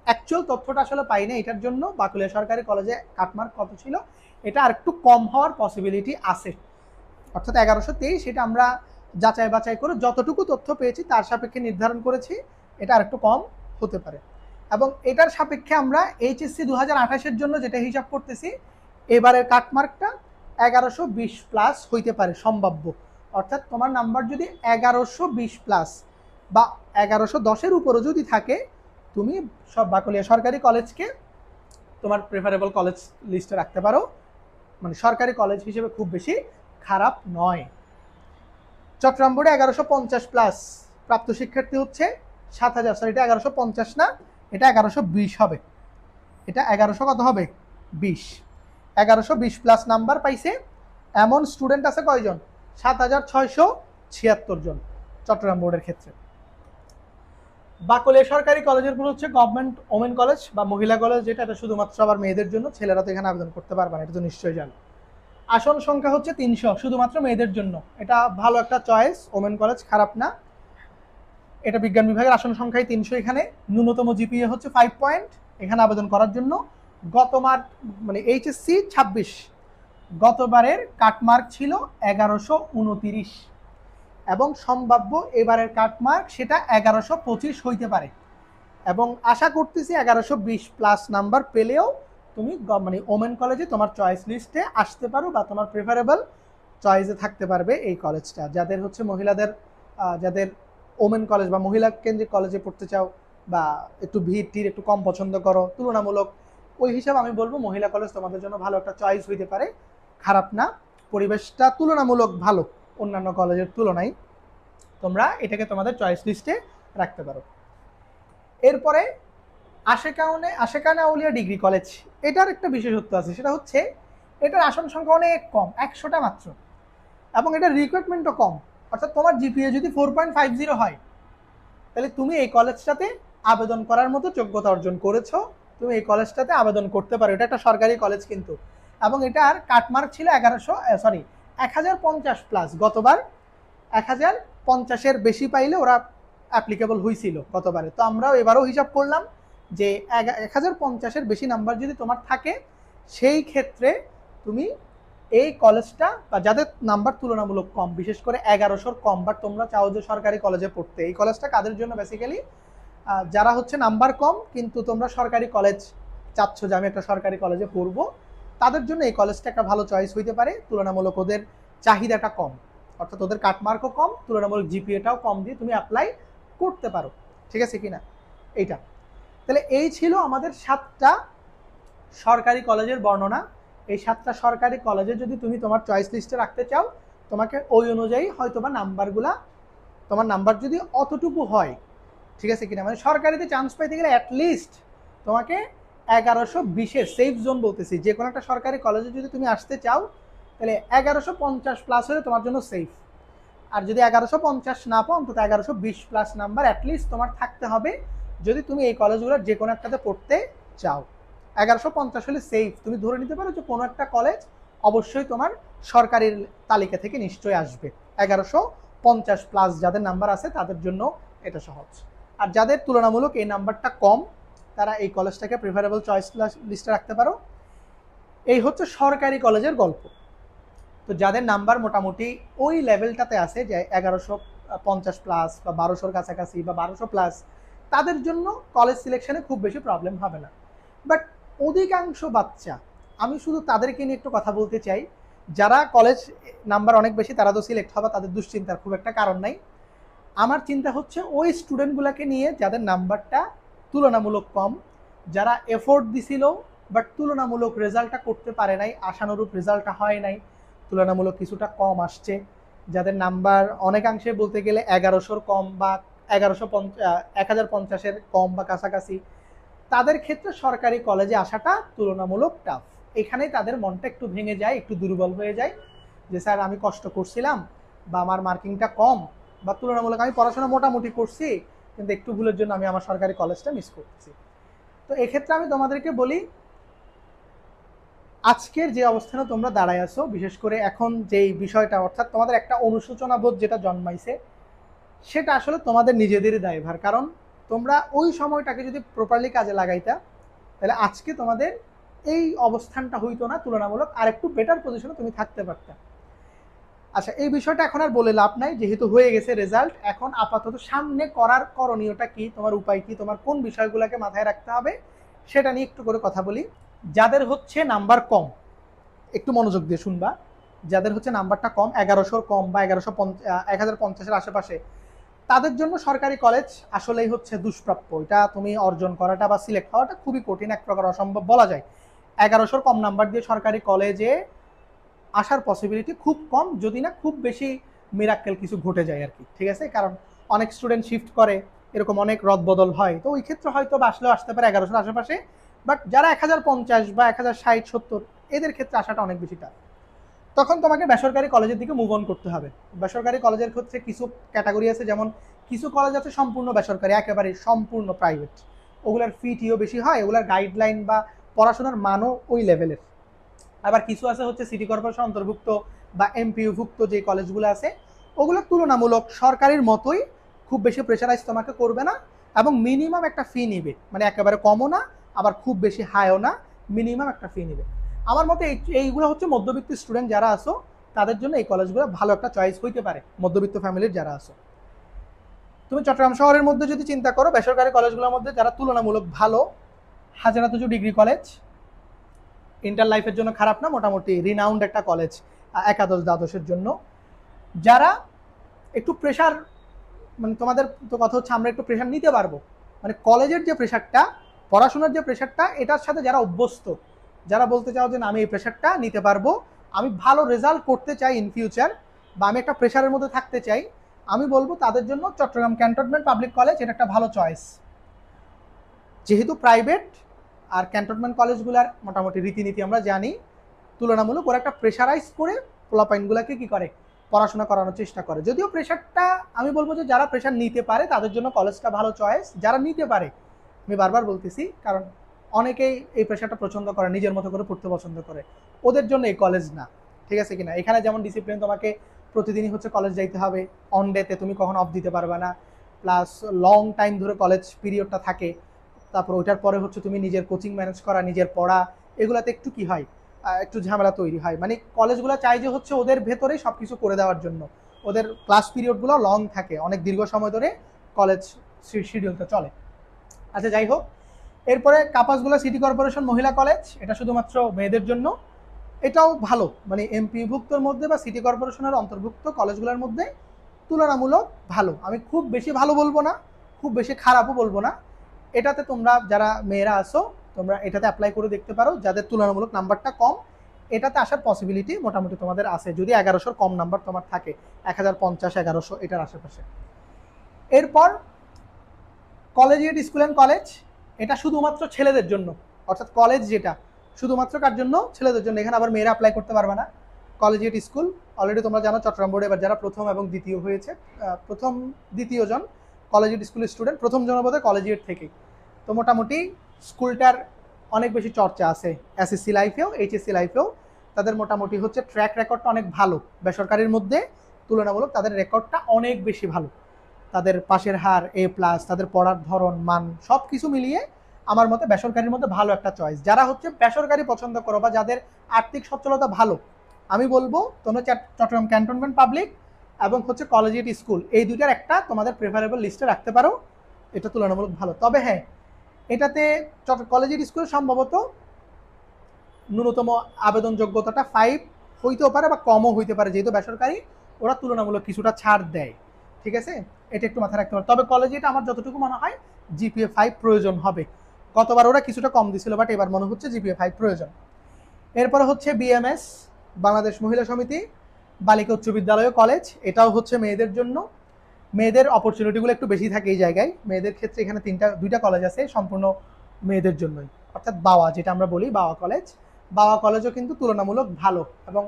অ্যাকচুয়াল তথ্যটা আসলে পাই না। এটার জন্য বাকলিয়া সরকারি কলেজে কাটমার্ক কত ছিল, এটা আর একটু কম হওয়ার পসিবিলিটি আছে। অর্থাৎ 1123, এটা আমরা যাচাই বাছাই করে যতটুকু তথ্য পেয়েছি তার সাপেক্ষে নির্ধারণ করেছি, এটা আর একটু কম হতে পারে। এবং এটার সাপেক্ষে আমরা এইচএসসি 2028-এর জন্য যেটা হিসাব করতেছি, এবারের কাটমার্কটা 1120 প্লাস হইতে পারে সম্ভাব্য। অর্থাৎ তোমার নাম্বার যদি 1120 প্লাস বা 1110-এর উপরও যদি থাকে, তুমি সব বাকলিয়া সরকারি কলেজকে তোমার প্রেফারেবল কলেজ লিস্টে রাখতে পারো। মানে সরকারি কলেজ হিসেবে খুব বেশি খারাপ নয়। চট্টগ্রাম বোর্ডে 1150 প্লাস প্রাপ্ত শিক্ষার্থী হচ্ছে 7000, সরি এটা 1150 না, এটা 1120 হবে। এটা 1100 কত হবে? 20। 1120 প্লাস নাম্বার পাইছে এমন স্টুডেন্ট আছে কয়জন? 7676 জন চট্টগ্রাম বোর্ডের ক্ষেত্রে। বাকলিয়া সরকারি কলেজের গুলো হচ্ছে গভর্নমেন্ট ওমেন কলেজ বা মহিলা কলেজ, যেটা এটা শুধুমাত্র আবার মেয়েদের জন্য, ছেলেরা তো এখানে আবেদন করতে পারবে না, এটা তো নিশ্চয়ই জানো। আসন সংখ্যা হচ্ছে 300, শুধুমাত্র মেয়েদের জন্য। এটা ভালো একটা চয়েস, ওমেন কলেজ খারাপ না। এটা বিজ্ঞান বিভাগের আসন সংখ্যাই 300 এখানে। ন্যূনতম জিপিএ হচ্ছে 5 পয়েন্ট এখানে আবেদন করার জন্য। মানে এইচএসসি 26 গতবারের কাটমার্ক ছিল 1129, এবং সম্ভাব্য এবারের কাটমার্ক সেটা 1125 হইতে পারে। এবং আশা করতেছি 1120 প্লাস নাম্বার পেলেও তুমি মানে ওমেন কলেজে তোমার চয়েস লিস্টে আসতে পারো, বা তোমার প্রেফারেবল চয়েসে থাকতে পারবে এই কলেজটা। যাদের হচ্ছে মহিলাদের, যাদের ওমেন কলেজ বা মহিলা কেন্দ্রিক কলেজে পড়তে চাও, বা একটু ভিড় টির একটু কম পছন্দ করো তুলনামূলক, ওই হিসাবে আমি বলবো মহিলা কলেজ তোমাদের জন্য ভালো একটা চয়েস হইতে পারে, খারাপ না। পরিবেশটা তুলনামূলক ভালো অন্যান্য কলেজের তুলনায়, তোমরা এটাকে তোমাদের চয়েস লিস্টে রাখতে পারো। এরপরে আশেকানে আউলিয়া ডিগ্রি কলেজ, এটার একটা বিশেষত্ব আছে, সেটা হচ্ছে এটার আসন সংখ্যা অনেক কম, 100টা মাত্র, এবং এটার রিক্রুটমেন্টও কম। অর্থাৎ তোমার জিপিএ যদি 4.50 হয়, তাহলে তুমি এই কলেজটাতে আবেদন করার মতো যোগ্যতা অর্জন করেছো, তুমি এই কলেজটাতে আবেদন করতে পারো। এটা একটা সরকারি কলেজ কিন্তু, এবং এটার কাটমার্ক ছিল 1050 প্লাস। গতবার 1050-এর বেশি পাইলে ওরা অ্যাপ্লিকেবল হয়েছিল গতবারে। তো আমরাও এবারও হিসাব করলাম যে 1050-এর বেশি নাম্বার যদি তোমার থাকে, সেই ক্ষেত্রে তুমি এই কলেজটা, বা যাদের নাম্বার তুলনামূলক কম, বিশেষ করে 1100-র কম, বা তোমরা চাও যে সরকারি কলেজে পড়তে, এই কলেজটা কাদের জন্য বেসিক্যালি? যারা হচ্ছে নাম্বার কম কিন্তু তোমরা সরকারি কলেজ চাচ্ছ যে আমি একটা সরকারি কলেজে পড়বো, তাদের জন্য এই কলেজটা একটা ভালো চয়েস হইতে পারে। তুলনামূলক ওদের চাহিদাটা কম, অর্থাৎ ওদের কাটমার্কও কম, তুলনামূলক জিপিএটাও কম দিয়ে তুমি অ্যাপ্লাই করতে পারো। ঠিক আছে কিনা এইটা। তাহলে এই ছিল আমাদের 7টা সরকারি কলেজের বর্ণনা। এই 7টা সরকারি কলেজে যদি তুমি তোমার চয়েস লিস্টে রাখতে চাও, তোমাকে ওই অনুযায়ী হয়তো বা নাম্বারগুলা, তোমার নাম্বার যদি অতটুকু হয়, ঠিক আছে কিনা, মানে সরকারিতে চান্স পাইতে গেলে অ্যাটলিস্ট তোমাকে 1120-এর সেফ জোন বলতেছি, যে কোনো একটা সরকারি কলেজে যদি তুমি আসতে চাও তাহলে 1150 প্লাস হলে তোমার জন্য সেফ। আর যদি 1150 না পাও, অন্তত 1120 প্লাস নাম্বার অ্যাটলিস্ট তোমার থাকতে হবে যদি তুমি এই কলেজগুলোর যে কোনো একটাতে পড়তে চাও। 1150 হলে সেফ, তুমি ধরে নিতে পারো যে কোনো একটা কলেজ অবশ্যই তোমার সরকারি তালিকা থেকে নিশ্চয়ই আসবে। 1150 প্লাস যাদের নাম্বার আছে তাদের জন্য এটা সহজ। আর যাদের তুলনামূলক এই নাম্বারটা কম, তারা এই কলেজটাকে প্রিফারেবল চয়েস লিস্টে রাখতে পারো। এই হচ্ছে সরকারি কলেজের গল্প। তো যাদের নাম্বার মোটামুটি ওই লেভেলটাতে আছে, যে 1150 প্লাস বা 1200-র কাছাকাছি বা 1200 প্লাস, তাদের জন্য কলেজ সিলেকশনে খুব বেশি প্রবলেম হবে না। বাট অধিকাংশ বাচ্চা, আমি শুধু তাদেরকে নিয়ে একটু কথা বলতে চাই, যারা কলেজ নাম্বার অনেক বেশি তারা তো সিলেক্ট হবে, তাদের দুশ্চিন্তার খুব একটা কারণ নাই। আমার চিন্তা হচ্ছে ওই স্টুডেন্টগুলোকে নিয়ে যাদের নাম্বারটা তুলনামূলক কম, যারা এফোর্ট দিছিল বাট তুলনামূলক রেজাল্টটা করতে পারে নাই, আশানুরূপ রেজাল্টটা হয় নাই, তুলনামূলক কিছুটা কম আসছে, যাদের নাম্বার অনেকাংশে বলতে গেলে 1100-র কম বা 1050-এর কম বা কাছাকাছি, তাদের ক্ষেত্রে সরকারি কলেজে আসাটা তুলনামূলক টাফ। এখানেই তাদের মনটা একটু ভেঙে যায়, একটু দুর্বল হয়ে যায়, যে স্যার আমি কষ্ট করছিলাম বা আমার মার্কিংটা কম বা তুলনামূলক আমি পড়াশোনা মোটামুটি করছি, কিন্তু একটু ভুলের জন্য আমি আমার সরকারি কলেজটা মিস করতেছি। তো এক্ষেত্রে আমি তোমাদেরকে বলি, আজকের যে অবস্থানে তোমরা দাঁড়ায় আছো, বিশেষ করে এখন যেই বিষয়টা, অর্থাৎ তোমাদের একটা অনুশোচনা বোধ যেটা জন্মাইছে, সেটা আসলে তোমাদের নিজেদেরই দায়ভার। কারণ তোমরা ওই সময়টাকে যদি প্রপারলি কাজে লাগাইতা, তাহলে আজকে তোমাদের এই অবস্থানটা হইতো না, তুলনামূলক আর একটু বেটার পজিশনে তুমি থাকতে পারতা। আচ্ছা, এই বিষয়টা এখন আর বলে লাভ নাই, যেহেতু হয়ে গেছে রেজাল্ট। এখন আপাতত সামনে করার করণীয়টা কি, তোমার উপায় কি, তোমার কোন বিষয়গুলোকে মাথায় রাখতে হবে, সেটা নিয়ে একটু করে কথা বলি। যাদের হচ্ছে নাম্বার কম, একটু মনোযোগ দিয়ে শুনবা, যাদের হচ্ছে নাম্বারটা কম, 1100-র কম বা 1050-এর আশেপাশে, তাদের জন্য সরকারি কলেজ আসলেই হচ্ছে দুষ্প্রাপ্য। এটা তুমি অর্জন করাটা বা সিলেক্ট হওয়াটা খুবই কঠিন, এক প্রকার অসম্ভব বলা যায়। 1100-র কম নাম্বার দিয়ে সরকারি কলেজে আসার পসিবিলিটি খুব কম, যদি না খুব বেশি মিরাক্কেল কিছু ঘটে যায় আর কি, ঠিক আছে। কারণ অনেক স্টুডেন্ট শিফট করে, এরকম অনেক রদবদল হয়, তো ওই ক্ষেত্রে হয়তো আসলেও আসতে পারে 1100-র আশেপাশে। বাট যারা 1050 বা 1060-70, এদের ক্ষেত্রে আসাটা অনেক বেশি টাফ। তখন তোমাকে বেসরকারি কলেজের দিকে মুভ অন করতে হবে। বেসরকারি কলেজের ক্ষেত্রে কিছু ক্যাটাগরি আছে, যেমন কিছু কলেজ আছে সম্পূর্ণ বেসরকারি, একেবারে সম্পূর্ণ প্রাইভেট, ওগুলার ফিটিও বেশি হয়, ওগুলার গাইডলাইন বা পড়াশোনার মানও ওই লেভেলের। আবার কিছু আছে হচ্ছে সিটি কর্পোরেশন অন্তর্ভুক্ত বা এমপিইউভুক্ত যে কলেজগুলো আছে, ওগুলো তুলনামূলক সরকারির মতোই, খুব বেশি প্রেশারাইজ তোমাকে করবে না, এবং মিনিমাম একটা ফি নিবে, মানে একেবারে কমও না আবার খুব বেশি হাইও না, মিনিমাম একটা ফি নিবে। আমার মতে এইগুলো হচ্ছে মধ্যবিত্ত স্টুডেন্ট যারা আসো, তাদের জন্য এই কলেজগুলো ভালো একটা চয়েস হইতে পারে, মধ্যবিত্ত ফ্যামিলির যারা আসো। তুমি চট্টগ্রাম শহরের মধ্যে যদি চিন্তা করো, বেসরকারি কলেজগুলোর মধ্যে যারা তুলনামূলক ভালো, হাজারা তুজু ডিগ্রি কলেজ, ইন্টার লাইফের জন্য খারাপ না, মোটামুটি রিনাউন্ড একটা কলেজ একাদশ দ্বাদশের জন্য। যারা একটু প্রেশার, মানে তোমাদের তো কথা হচ্ছে আমরা একটু প্রেশার নিতে পারবো, মানে কলেজের যে প্রেশারটা, পড়াশোনার যে প্রেশারটা, এটার সাথে যারা অভ্যস্ত, যারা বলতে চাও যে না আমি এই প্রেশারটা নিতে পারবো, আমি ভালো রেজাল্ট করতে চাই ইন ফিউচার, বা আমি একটা প্রেশারের মধ্যে থাকতে চাই, আমি বলবো তাদের জন্য চট্টগ্রাম ক্যান্টনমেন্ট পাবলিক কলেজ এটা একটা ভালো চয়েস। যেহেতু প্রাইভেট, আর ক্যান্টনমেন্ট কলেজগুলার মোটামুটি রীতিনীতি আমরা জানি, তুলনামূলক ওরা একটা প্রেশারাইজ করে পোলাপাইনগুলোকে কি করে, পড়াশোনা করানোর চেষ্টা করে। যদিও প্রেশারটা আমি বলবো যে যারা প্রেশার নিতে পারে তাদের জন্য কলেজটা ভালো চয়েস। যারা নিতে পারে, আমি বারবার বলতেছি, কারণ অনেকেই এই প্রেশারটা পছন্দ করে, নিজের মতো করে পড়তে পছন্দ করে, ওদের জন্য এই কলেজ না, ঠিক আছে কিনা। এখানে যেমন ডিসিপ্লিন, তোমাকে প্রতিদিনই হচ্ছে কলেজ যাইতে হবে, অন ডেতে তুমি কখনো অফ দিতে পারবে না, প্লাস লং টাইম ধরে কলেজ পিরিয়ডটা থাকে। তারপর ওইটার পরে হচ্ছে তুমি নিজের কোচিং ম্যানেজ করা, নিজের পড়া, এগুলাতে একটু কি হয়, একটু ঝামেলা তৈরি হয়। মানে কলেজগুলো চাই যে হচ্ছে ওদের ভেতরেই সব কিছু করে দেওয়ার জন্য, ওদের ক্লাস পিরিয়ডগুলো লং থাকে, অনেক দীর্ঘ সময় ধরে কলেজ শিডিউলটা চলে। আচ্ছা, যাই হোক, এরপরে কাপাসগুলা সিটি কর্পোরেশন মহিলা কলেজ, এটা শুধুমাত্র মেয়েদের জন্য, এটাও ভালো, মানে এমপিভুক্তর মধ্যে বা সিটি কর্পোরেশনের অন্তর্ভুক্ত কলেজগুলোর মধ্যে তুলনামূলক ভালো। আমি খুব বেশি ভালো বলবো না, খুব বেশি খারাপও বলবো না। এটাতে তোমরা যারা মেয়েরা আসো তোমরা এটাতে অ্যাপ্লাই করে দেখতে পারো, যাদের তুলনামূলক নাম্বারটা কম এটাতে আসার পসিবিলিটি মোটামুটি তোমাদের আছে, যদি 1100 কম নাম্বার তোমার থাকে, 1050 1100 এটার আশেপাশে। এরপর কলেজিয়েট স্কুল অ্যান্ড কলেজ, এটা শুধুমাত্র ছেলেদের জন্য, অর্থাৎ কলেজ যেটা শুধুমাত্র কার জন্য, ছেলেদের জন্য। এখানে আবার মেয়েরা অ্যাপ্লাই করতে পারবে না। কলেজিয়েট স্কুল অলরেডি তোমরা জানো চট্টগ্রাম বোর্ডে এবার যারা প্রথম এবং দ্বিতীয় হয়েছে, প্রথম দ্বিতীয় জন কলেজিয়েট স্কুলের স্টুডেন্ট, প্রথম জন বোধহয় কলেজিয়েট থেকেই। তো মোটামুটি স্কুলটার অনেক বেশি চর্চা আছে এসএসসি লাইফেও এইচএসসি লাইফেও। তাদের মোটামুটি হচ্ছে ট্র্যাক রেকর্ডটা অনেক ভালো, বেসরকারির মধ্যে তুলনামূলক তাদের রেকর্ডটা অনেক বেশি ভালো। তাদের পাশের হার A+, তাদের পড়ার ধরন মান সব কিছু মিলিয়ে আমার মতে বেসরকারির মধ্যে ভালো একটা চয়েস। যারা হচ্ছে বেসরকারি পছন্দ করো বা যাদের আর্থিক সচ্ছলতা ভালো, আমি বলবো তোমরা চট্টগ্রাম ক্যান্টনমেন্ট পাবলিক এবং হচ্ছে কলেজিয়েট স্কুল এই দুইটার একটা তোমাদের প্রেফারেবল লিস্টে রাখতে পারো, এটা তুলনামূলক ভালো। তবে হ্যাঁ, এটাতে কলেজিয়েট স্কুল সম্ভবত ন্যূনতম আবেদন যোগ্যতাটা 5 হইতেও পারে বা কমও হইতে পারে, যেহেতু বেসরকারি ওরা তুলনামূলক কিছুটা ছাড় দেয়, ঠিক আছে, এটা একটু মাথায় রাখতে হবে। তবে কলেজিয়েট আমার যতটুকু মনে হয় GPA 5 প্রয়োজন হবে। গতবার ওরা কিছুটা কম দিছিল, বাট এবার মনে হচ্ছে GPA 5 প্রয়োজন। এরপরে হচ্ছে BMS বাংলাদেশ মহিলা সমিতি বালিকা উচ্চ বিদ্যালয় কলেজ, এটাও হচ্ছে মেয়েদের জন্য। মেয়েদের অপরচুনিটিগুলো একটু বেশি থাকে এই জায়গায়, মেয়েদের ক্ষেত্রে এখানে দুইটা কলেজ আছে সম্পূর্ণ মেয়েদের জন্যই, অর্থাৎ বাওয়া যেটা আমরা বলি বাওয়া কলেজ। বাওয়া কলেজও কিন্তু তুলনামূলক ভালো এবং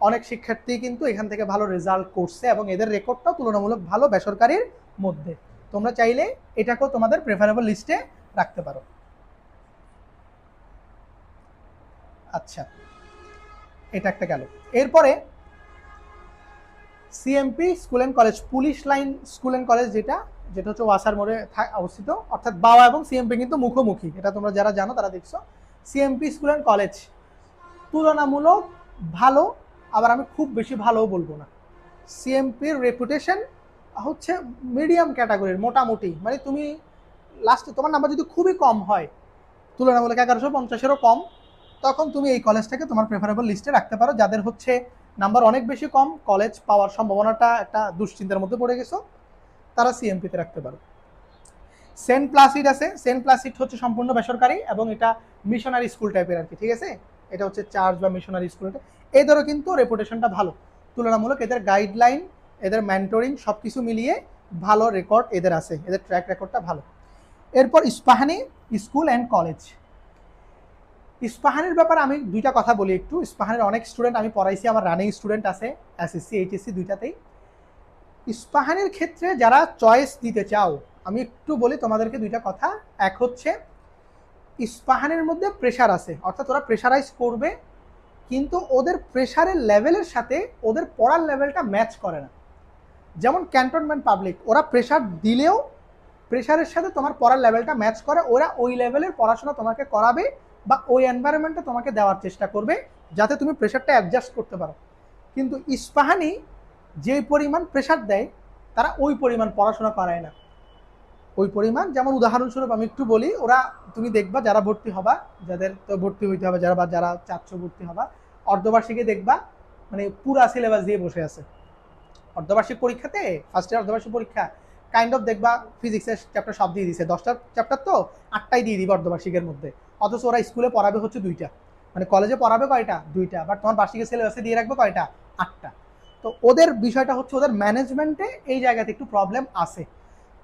অনেক শিক্ষার্থী কিন্তু এখান থেকে ভালো রেজাল্ট করছে এবং এদের রেকর্ডটাও তুলনামূলক ভালো বেসরকারির মধ্যে। তোমরা চাইলে এটাকেও তোমাদের প্রেফারেবল লিস্টে রাখতে পারো। আচ্ছা, এটা একটা গেল। এরপরে CMP school and college, police line school and college, যেটা হচ্ছে ওয়াসার মোড়ে অবস্থিত, অর্থাৎ বাওয়া এবং সিএমপি কিন্তু মুখোমুখি, এটা তোমরা যারা জানো তারা দেখছো। সিএমপি স্কুল অ্যান্ড কলেজ তুলনামূলক ভালো, আবার আমি খুব বেশি ভালোও বলবো না। সিএমপির রেপুটেশন হচ্ছে মিডিয়াম ক্যাটাগরির, মোটামুটি, মানে তুমি লাস্টে তোমার নাম্বার যদি খুবই কম হয়, তুলনামূলক 1150-এরও কম, তখন তুমি এই কলেজটাকে তোমার প্রেফারেবল লিস্টে রাখতে পারো। যাদের হচ্ছে নাম্বার অনেক বেশি কম, কলেজ পাওয়ার সম্ভাবনাটা একটা দুশ্চিন্তার মধ্যে পড়ে গেছো, তারা সিএমপিতে রাখতে পারো। সেন্ট প্লাসিড আছে, সেন্ট প্লাসিড হচ্ছে সম্পূর্ণ বেসরকারি এবং এটা মিশনারি স্কুল টাইপের আর কি, ঠিক আছে, এটা হচ্ছে চার্চ বা মিশনারি স্কুল। এদেরও কিন্তু রেপুটেশনটা ভালো তুলনামূলক, এদের গাইডলাইন এদের মেন্টরিং সব কিছু মিলিয়ে ভালো রেকর্ড এদের আছে, এদের ট্র্যাক রেকর্ডটা ভালো। এরপর ইস্পাহানি স্কুল অ্যান্ড কলেজ, ইস্পাহানের ব্যাপারে আমি দুইটা কথা বলি একটু। ইস্পাহানের অনেক স্টুডেন্ট আমি পড়াইছি, আমার রানিং স্টুডেন্ট আছে এসএসসি এইচএসসি দুইটাতেই। ইস্পাহানের ক্ষেত্রে যারা চয়েস দিতে চাও, আমি একটু বলি তোমাদেরকে দুইটা কথা। এক হচ্ছে ইস্পাহানের মধ্যে প্রেশার আছে, অর্থাৎ ওরা প্রেশারাইজ করবে, কিন্তু ওদের প্রেশারের লেভেলের সাথে ওদের পড়ার লেভেলটা ম্যাচ করে না। যেমন ক্যান্টনমেন্ট পাবলিক, ওরা প্রেশার দিলেও প্রেশারের সাথে তোমার পড়ার লেভেলটা ম্যাচ করে, ওরা ওই লেভেলের পড়াশোনা তোমাকে করাবে বা ওই এনভায়রনমেন্টটা তোমাকে দেওয়ার চেষ্টা করবে যাতে তুমি প্রেশারটা অ্যাডজাস্ট করতে পারো। কিন্তু ইস্পাহানি যেই পরিমাণ প্রেশার দেয়, তারা ওই পরিমাণ পড়াশোনা করায় না, ওই পরিমাণ। যেমন উদাহরণস্বরূপ আমি একটু বলি, ওরা তুমি দেখবা যারা ভর্তি হবা, যাদের তো ভর্তি হইতে হবে, যারা চাচ্ছ ভর্তি হবা, অর্ধবার্ষিকে দেখবা মানে পুরা সিলেবাস দিয়ে বসে আছে। অর্ধবার্ষিক পরীক্ষাতে ফার্স্ট ইয়ার অর্ধবার্ষিক পরীক্ষা কাইন্ড অফ দেখবা ফিজিক্সের চ্যাপ্টার সব দিয়ে দিছে, 10টা চ্যাপ্টার তো 8টাই দিয়ে দিবে অর্ধবার্ষিকের মধ্যে, অথচ ওরা স্কুলে পড়াবে হচ্ছে 2টা, মানে কলেজে পড়াবে কয়টা, 2টা, বাট তোমার বার্ষিকের সিলেবাসে দিয়ে রাখবে কয়টা, 8টা। তো ওদের বিষয়টা হচ্ছে ওদের ম্যানেজমেন্টে এই জায়গাতে একটু প্রবলেম আছে।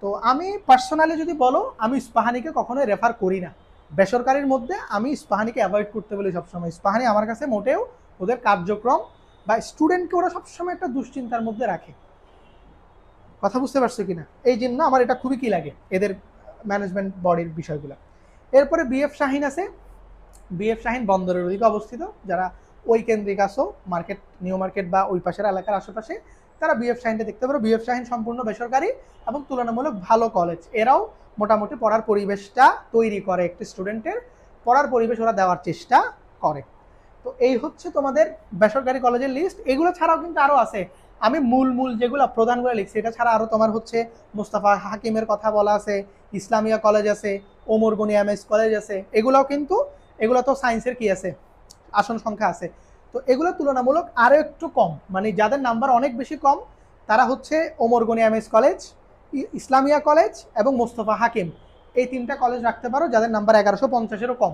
তো আমি পার্সোনালি যদি বলো, আমি ইস্পাহানিকে কখনোই রেফার করি না বেসরকারির মধ্যে, আমি ইস্পাহানিকে অ্যাভয়েড করতে বলি সবসময়। ইস্পাহানি আমার কাছে মোটেও ওদের কার্যক্রম বা স্টুডেন্টকে ওরা সবসময় একটা দুশ্চিন্তার মধ্যে রাখে, কথা বুঝতে পারছো কিনা, এই জন্য আমার এটা খুবই কি লাগে এদের ম্যানেজমেন্ট বডির বিষয়গুলো। এরপরে বিএফ শাহিন আছে, বিএফ শাহিন বন্দরের ওদিকে অবস্থিত, যারা ওই কেন্দ্রিক আসো মার্কেট, নিউ মার্কেট বা ওই পাশের এলাকার আশেপাশে, তারা বিএফ শাহিনটা দেখতে পারো। বিএফ শাহিন সম্পূর্ণ বেসরকারি এবং তুলনামূলক ভালো কলেজ, এরাও মোটামুটি পড়ার পরিবেশটা তৈরি করে, একটি স্টুডেন্টের পড়ার পরিবেশ ওরা দেওয়ার চেষ্টা করে। তো এই হচ্ছে তোমাদের বেসরকারি কলেজের লিস্ট। এগুলো ছাড়াও কিন্তু আরও আছে, আমি মূল যেগুলো প্রধানগুলো লিখছি, এটা ছাড়া আরও তোমার হচ্ছে মোস্তফা হাকিমের কথা বলা আছে, ইসলামিয়া কলেজ আছে, ওমর গনি এমএস কলেজ আছে, এগুলোও কিন্তু, এগুলো তো সায়েন্সের কি আছে, আসন সংখ্যা আছে, তো এগুলো তুলনামূলক আরও একটু কম, মানে যাদের নাম্বার অনেক বেশি কম তারা হচ্ছে Omar Gani MS college, Islamia college এবং মোস্তফা হাকিম, এই তিনটা কলেজ রাখতে পারো যাদের নাম্বার 1150-এরও কম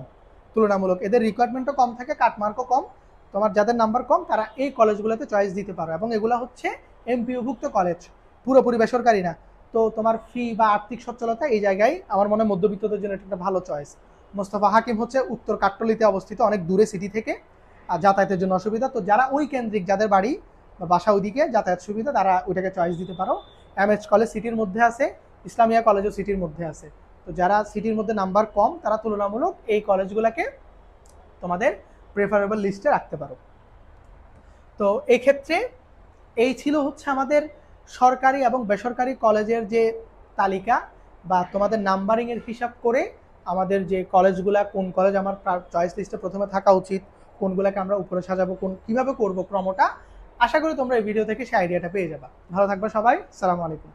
তুলনামূলক। এদের রিকোয়ারমেন্টও কম থাকে, কাটমার্কও কম। তোমার যাদের নাম্বার কম তারা এই কলেজগুলোতে চয়েস দিতে পারো, এবং এগুলো হচ্ছে এমপিওভুক্ত কলেজ, পুরোপুরি বেসরকারি না। তো তোমার ফি বা আর্থিক সচ্ছলতা এই জায়গায় আমার মনে হয় মধ্যবিত্তদের জন্য এটা একটা ভালো চয়েস। মোস্তফা হাকিম হচ্ছে উত্তর কাট্টলিতে অবস্থিত, অনেক দূরে সিটি থেকে, আর যাতায়াতের জন্য অসুবিধা। তো যারা ওই কেন্দ্রিক, যাদের বাড়ি বা বাসা ওইদিকে, যাতায়াত সুবিধা, তারা ওইটাকে চয়েস দিতে পারো। এমএইচ কলেজ সিটির মধ্যে আছে, ইসলামিয়া কলেজও সিটির মধ্যে আছে। তো যারা সিটির মধ্যে নাম্বার কম তারা তুলনামূলক এই কলেজগুলোকে তোমাদের প্রেফারেবল লিস্টে রাখতে পারো। তো এই ক্ষেত্রে এই ছিল হচ্ছে আমাদের সরকারি এবং বেসরকারি কলেজের যে তালিকা, বা তোমাদের নাম্বারিংয়ের হিসাব করে আমাদের যে কলেজগুলা, কোন কলেজ আমার চয়েস লিস্টে প্রথমে থাকা উচিত, কোনগুলোকে আমরা উপরে সাজাবো, কিভাবে করবো ক্রমটা। আশা করি তোমরা এই ভিডিও থেকে সেই আইডিয়াটা পেয়ে যাবা। ভালো থাকবে সবাই, সালামু আলাইকুম।